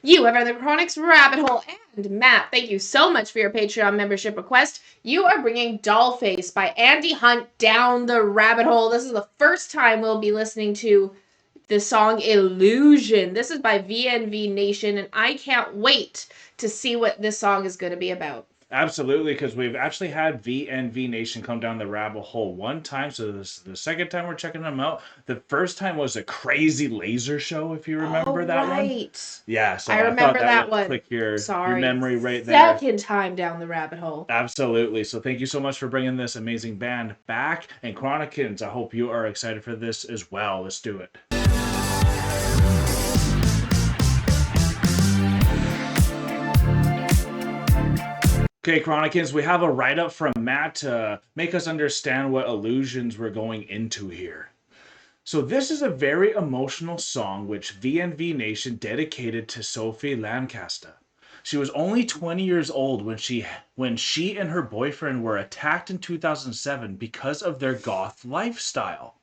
You have EnterTheCronic's Rabbit Hole. And Matt, thank you so much for your Patreon membership request. You are bringing Dollface by Andy Hunt down the rabbit hole. This is the first time we'll be listening to the song Illusion. This is by VNV Nation, and I can't wait to see what this song is going to be about. Absolutely, because we've actually had VNV Nation come down the rabbit hole one time, so this is the second time we're checking them out. The first time was a crazy laser show, if you remember that one. Yeah, so I remember thought that would one. click your Sorry. memory right there. Second time down the rabbit hole. Absolutely. So thank you so much for bringing this amazing band back. And Chronicans, I hope you are excited for this as well. Let's do it. Okay, Chronicans, we have a write-up from Matt to make us understand what illusions we're going into here. So this is a very emotional song which VNV Nation dedicated to Sophie Lancaster. She was only 20 years old when she and her boyfriend were attacked in 2007 because of their goth lifestyle.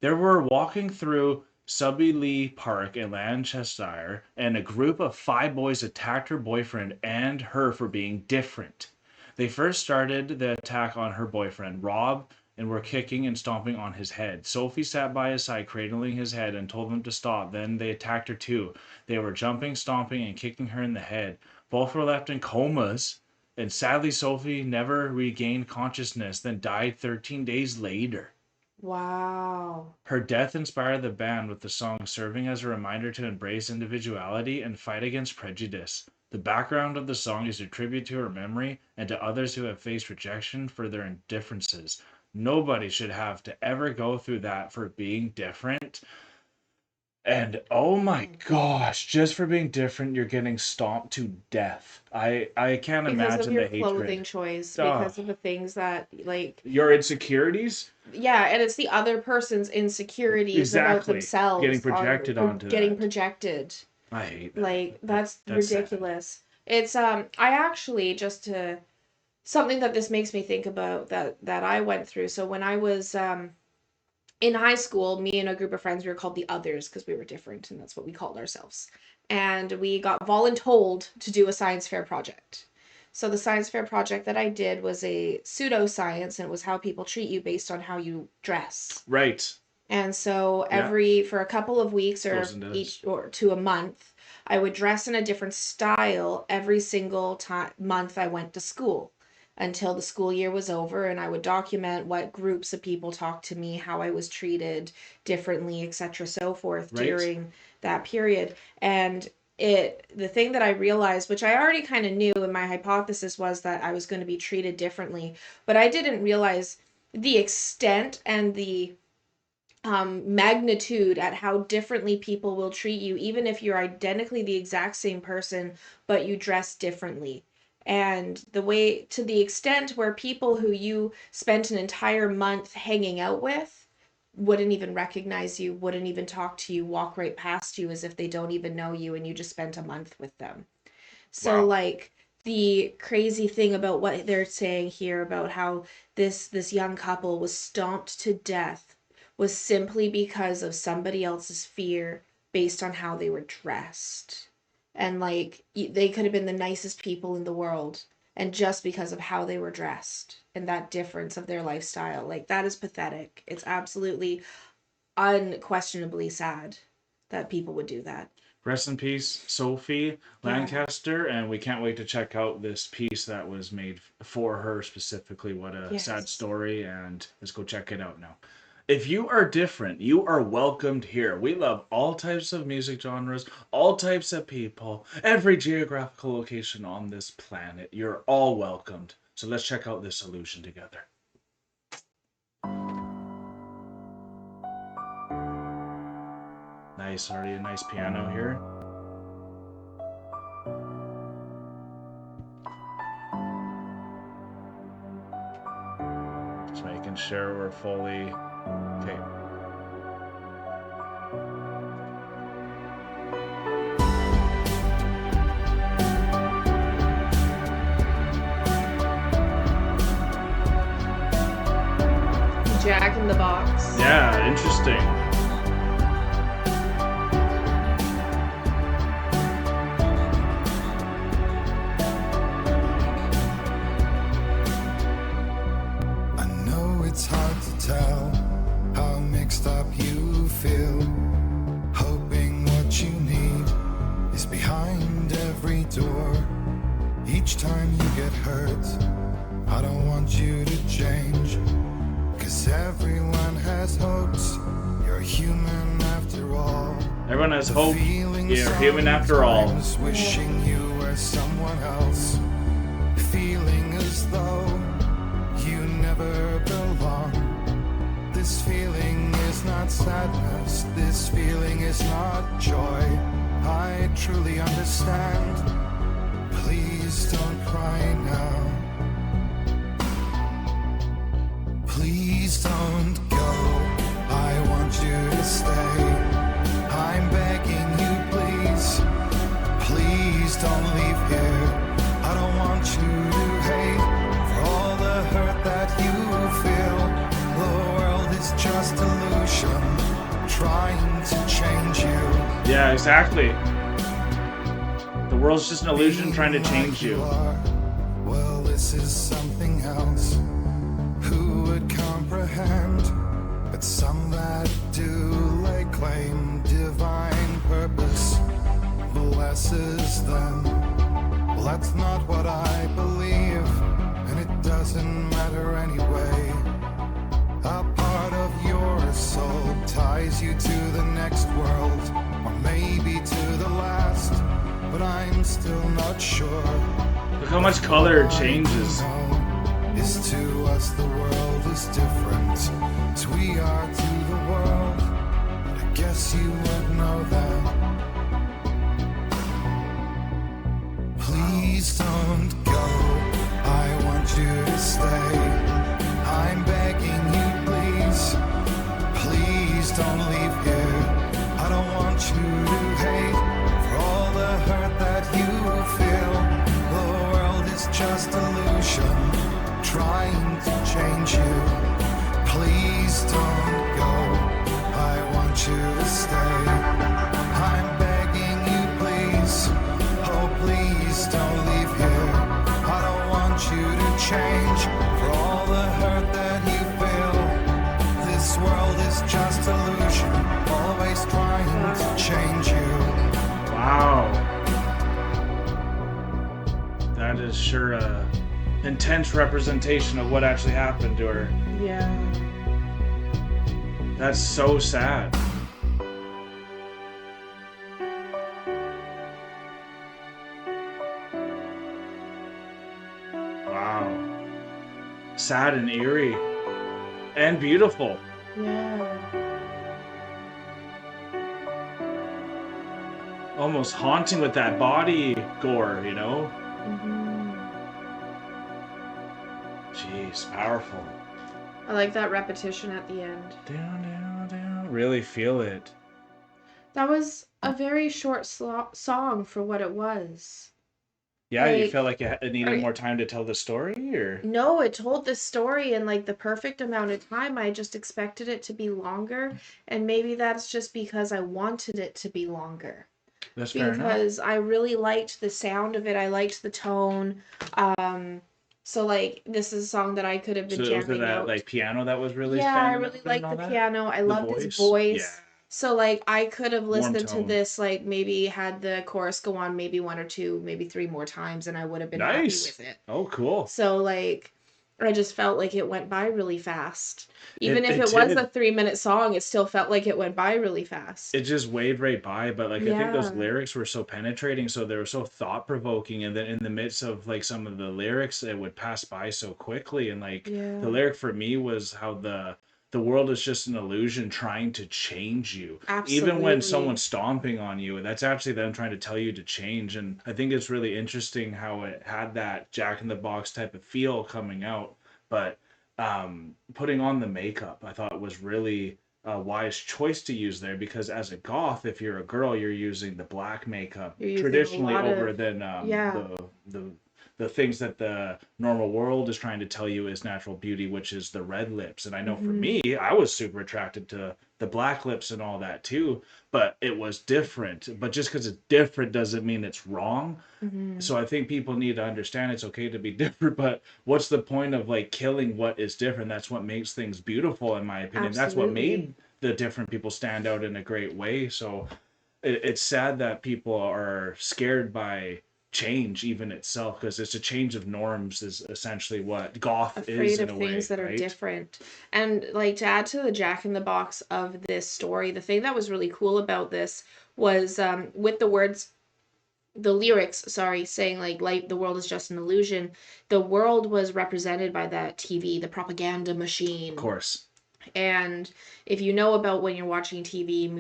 They were walking through Subby Lee Park in Lancaster, and a group of 5 boys attacked her boyfriend and her for being different. They first started the attack on her boyfriend, Rob, and were kicking and stomping on his head. Sophie sat by his side, cradling his head, and told them to stop. Then they attacked her too. They were jumping, stomping, and kicking her in the head. Both were left in comas, and sadly Sophie never regained consciousness, then died 13 days later. Wow. Her death inspired the band, with the song serving as a reminder to embrace individuality and fight against prejudice. The background of the song is a tribute to her memory and to others who have faced rejection for their indifferences. Nobody should have to ever go through that for being different. And oh my gosh, just for being different, you're getting stomped to death. I can't imagine the hatred. Because of your clothing choice, because of the things that, like... Your insecurities? Yeah, and it's the other person's insecurities about themselves. Getting projected onto Getting projected. I hate that. Like, that's ridiculous. Sad. It's, I actually, just to... Something that this makes me think about that I went through. So when I was... in high school, me and a group of friends, we were called the Others because we were different, and that's what we called ourselves. And we got voluntold to do a science fair project. So the science fair project that I did was a pseudoscience, and it was how people treat you based on how you dress. Right. And so for a couple of weeks or to a month, I would dress in a different style every single month I went to school, until the school year was over, and I would document what groups of people talked to me, how I was treated differently, etc., so forth, during that period. And the thing that I realized, which I already kind of knew, and my hypothesis was that I was going to be treated differently, but I didn't realize the extent and the magnitude at how differently people will treat you, even if you're identically the exact same person, but you dress differently. And to the extent where people who you spent an entire month hanging out with wouldn't even recognize you, wouldn't even talk to you, walk right past you as if they don't even know you, and you just spent a month with them. So, wow. Like, the crazy thing about what they're saying here about how this young couple was stomped to death was simply because of somebody else's fear based on how they were dressed. And, like, they could have been the nicest people in the world, and just because of how they were dressed and that difference of their lifestyle, like, that is pathetic. It's absolutely unquestionably sad that people would do that. Rest in peace, Sophie Lancaster, and we can't wait to check out this piece that was made for her specifically. What a sad story, and let's go check it out now. If you are different, you are welcomed here. We love all types of music genres, all types of people, every geographical location on this planet. You're all welcomed. So let's check out this illusion together. Nice, already a nice piano here. Just making sure we're fully... Okay. Jack in the Box. Yeah, interesting. endure. Each time you get hurt, I don't want you to change. 'Cause everyone has hopes. You're human after all. Everyone has The hope. feeling You're human after all. sometimes wishing you were someone else. Feeling as though you never belong. This feeling is not sadness. This feeling is not joy. I truly understand. Please don't cry now. Please don't go. I want you to stay. I'm begging you, please. Please don't leave here. I don't want you to hate for all the hurt that you feel. The world is just illusion trying to change you. Yeah, exactly. The world's just an illusion trying to change you. Well, this is something else. Who would comprehend? But some that do lay claim divine purpose blesses them. Well, that's not what I believe, and it doesn't matter anyway. A part of your soul ties you to the next world, or maybe to the last, but I'm still not sure. Look how much color changes. Is to us the world is different as we are to the world. I guess you would know that. Please don't go. I want you to stay. I'm begging you, please. Please don't leave here. I don't want you to hate for all the hurt that you feel. The world is just illusion trying to change you. Please don't go. I want you to stay. I'm begging you, please. Oh, please don't leave here. I don't want you to change for all the hurt that you feel. This world is just illusion, always trying to change you. Wow. That is sure a intense representation of what actually happened to her. Yeah. That's so sad. Wow. Sad and eerie. And beautiful. Yeah. Almost haunting with that body gore, you know? Mm-hmm. Jeez, powerful. I like that repetition at the end. Down, down, down. Really feel it. That was a very short song for what it was. Yeah, you Like, felt like it needed are- more time to tell the story, or? No, it told the story in like the perfect amount of time. I just expected it to be longer, and maybe that's just because I wanted it to be longer. That's fair enough. Because I really liked the sound of it. I liked the tone. So like this is a song that I could have been So was it jamming that out. like piano that was really Yeah, I standing really out and liked all the that? piano. I The loved his voice? voice. Yeah. So like I could have Warm listened to tone. this like maybe had the chorus go on maybe one or two, maybe three more times and I would have been happy Nice. with it. Oh, cool. So like I just felt like it went by really fast. Even if it it was did. a 3-minute song, it still felt like it went by really fast. It just waved right by, but like I think those Yeah. lyrics were so penetrating, so they were so thought provoking, and then in the midst of like some of the lyrics, it would pass by so quickly. And like Yeah. the lyric for me was how the world is just an illusion trying to change you. Even when Absolutely. someone's stomping on you, that's actually them trying to tell you to change. And I think it's really interesting how it had that Jack in the Box type of feel coming out, but putting on the makeup I thought was really a wise choice to use there, because as a goth, if you're a girl, you're using the black makeup You're using a traditionally lot over of- than yeah. the things that the normal world is trying to tell you is natural beauty, which is the red lips. And I know for me, I was super attracted to the black lips and all that too, but it was different. But just because it's different doesn't mean it's wrong. So I think people need to understand it's okay to be different, but what's the point of like killing what is different? That's what makes things beautiful, in my opinion. That's what Absolutely. made the different people stand out in a great way. So it's sad that people are scared by change even itself, because it's a change of norms is essentially what goth is Afraid in of a things way, that are right? different. And like to add to the Jack in the Box of this story, the thing that was really cool about this was with the words, the lyrics, sorry, saying like the world is just an illusion. The world was represented by that TV, the propaganda Of machine. course. And if you know about when you're watching TV,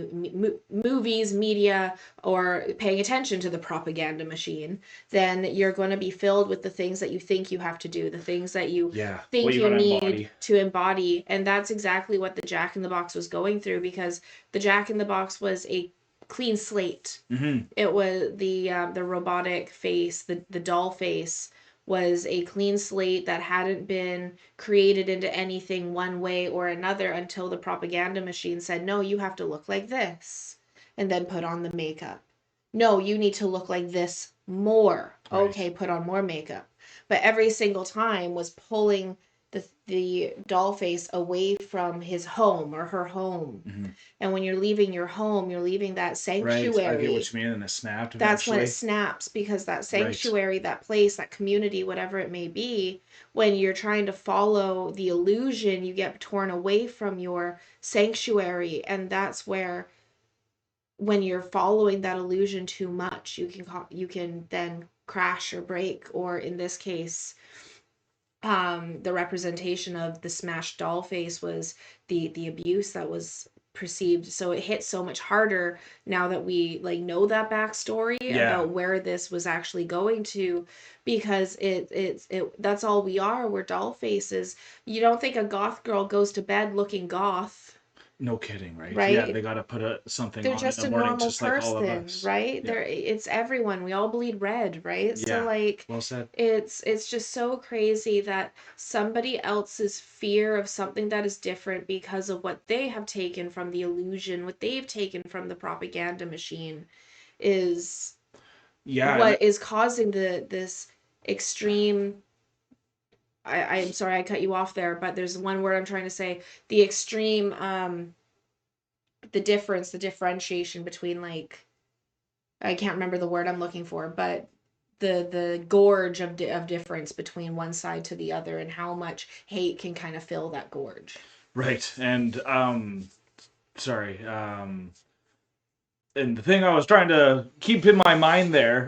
movies, media, or paying attention to the propaganda machine, then you're going to be filled with the things that you think you have to do, the things that you Yeah. What think you you gotta need embody. to embody. And that's exactly what the Jack in the Box was going through, because the Jack in the Box was a clean slate. Mm-hmm. It was the robotic face, the doll face was a clean slate that hadn't been created into anything one way or another until the propaganda machine said, no, you have to look like this, and then put on the makeup. No, you need to look like this more. Right. Okay, put on more makeup. But every single time was pulling the doll face away from his home or her home. Mm-hmm. And when you're leaving your home, you're leaving that Right. I get sanctuary. what you mean, and it snapped That's when it eventually. snaps, because that Right. sanctuary, that place, that community, whatever it may be, when you're trying to follow the illusion, you get torn away from your sanctuary. And that's where, when you're following that illusion too much, you can then crash or break, or in this case, the representation of the smashed doll face was the abuse that was perceived. So it hit so much harder now that we like know that backstory Yeah. about where this was actually going to, because it that's all we are. We're doll faces. You don't think a goth girl goes to bed looking goth, No kidding, right? Yeah, right? they gotta put something They're on in just the a morning, normal just like all of person, us. right? Yeah. It's everyone. We all bleed red, right? So Yeah. like Well said. it's just so crazy that somebody else's fear of something that is different because of what they have taken from the illusion, what they've taken from the propaganda machine, is Yeah, and what is causing this extreme. I'm sorry I cut you off there, but there's one word I'm trying to say. The extreme the difference, the differentiation between, like, I can't remember the word I'm looking for, but the gorge of difference between one side to the other, and how much hate can kind of fill that gorge. right. And sorry. And the thing I was trying to keep in my mind there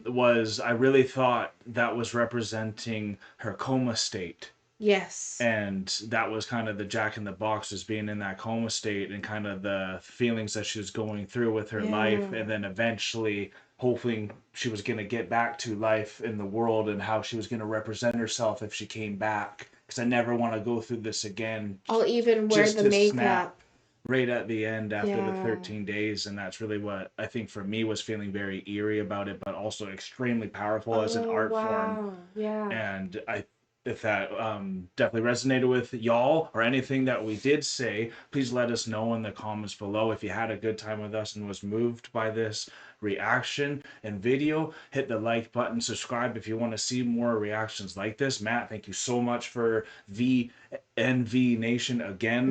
was I really thought that was representing her coma state. Yes. And that was kind of the Jack in the Box, as being in that coma state and kind of the feelings that she was going through with her life, Yeah. and then eventually hoping she was going to get back to life in the world, and how she was going to represent herself if she came back, because I never want to go through this again, I'll even wear just the to snap makeup. right at the end after the Yeah. 13 days. And that's really what I think for me was feeling very eerie about it, but also extremely powerful as an Oh, art form. wow. Yeah. And if that definitely resonated with y'all, or anything that we did say, please let us know in the comments below. If you had a good time with us and was moved by this reaction and video, hit the like button, subscribe if you want to see more reactions like this. Matt, thank you so much for VNV Nation again.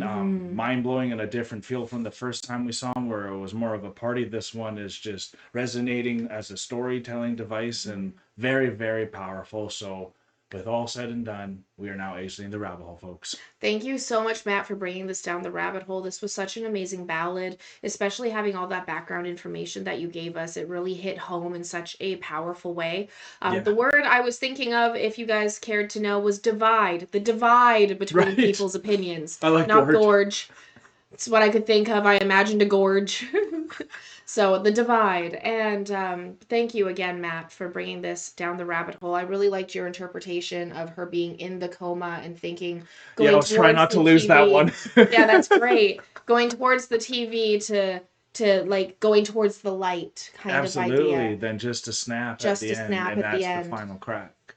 Mind-blowing and a different feel from the first time we saw him, where it was more of a party. This one is just resonating as a storytelling device, and very, very powerful. So with all said and done, we are now exiting the rabbit hole, folks. Thank you so much, Matt, for bringing this down the rabbit hole. This was such an amazing ballad, especially having all that background information that you gave us. It really hit home in such a powerful way. Yeah. The word I was thinking of, if you guys cared to know, was divide. The divide between Right. people's opinions. I like not gorge. gorge. It's what I could think of. I imagined a gorge. So the divide. And thank you again, Matt, for bringing this down the rabbit hole. I really liked your interpretation of her being in the coma and thinking, going Yeah, I was trying towards not the to lose TV. that one. Yeah, that's great. Going towards the TV to like going towards the light kind Absolutely. of idea. Then just to snap Just at the to end, snap and at the that's end. the final crack.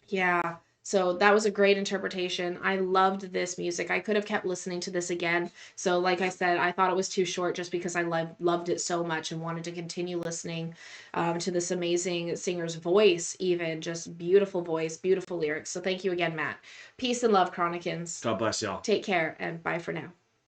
Yeah. So that was a great interpretation. I loved this music. I could have kept listening to this again. So like I said, I thought it was too short just because I loved it so much and wanted to continue listening to this amazing singer's voice, even just beautiful voice, beautiful lyrics. So thank you again, Matt. Peace and love, Chronicans. God bless y'all. Take care and bye for now.